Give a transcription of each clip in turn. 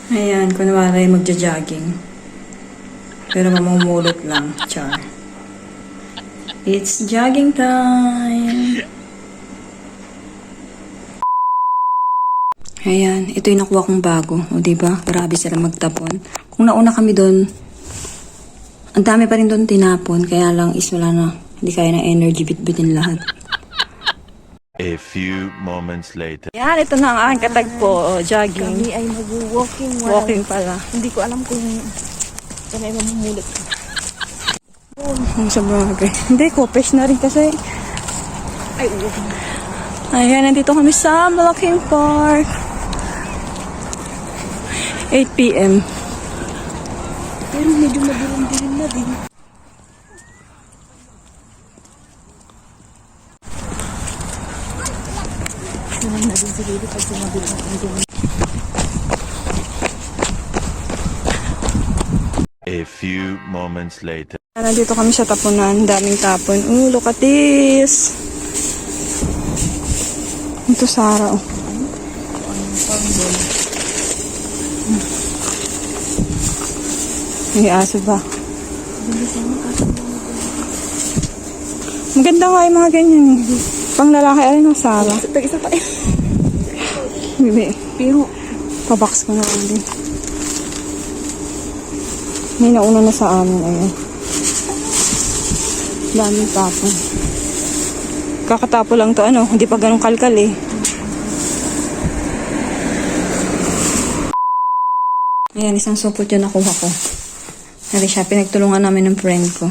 Ayan, kunwari magja-jogging. Pero mamumulot lang. Char. It's jogging time! Ayan, ito yung nakuha kong bago. O, diba? Grabe sila magtapon. Kung nauna kami doon, ang dami pa rin doon tinapon. Kaya lang is wala na. Hindi kaya ng energy bit-bitin lahat. A few moments later. Yan, ito na ang aking katagpo. O, jogging. Kami ay mag-walking. Walking pala. Hindi ko alam kung kami ay mamumulit. Sa bagay. Hindi, kopes na rin kasi. Ay, uwi. Ayan, nandito kami sa Malaking Park. 8 p.m. Pero medyo madilim-dilim na din. Naman na din siguro pag sumabit ng dilim. A few moments later. Nandito kami sa tapunan. Daming tapon. Look at this. Ito Sara. Oh. May aso ba? Maganda nga yung mga ganyan. Pang lalaki ay ng Sara. Tag-isa pa eh. Bibi. Pero, Pabox ko na lang din. May nauna na sa amin. Ayun. Daming tapon. Kakatapo lang to ano. Hindi pa ganun kalkal eh. Ayan, isang supot yun nakuha ko. Nari siya, pinagtulungan namin ng friend ko.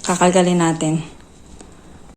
Kakalkalin natin.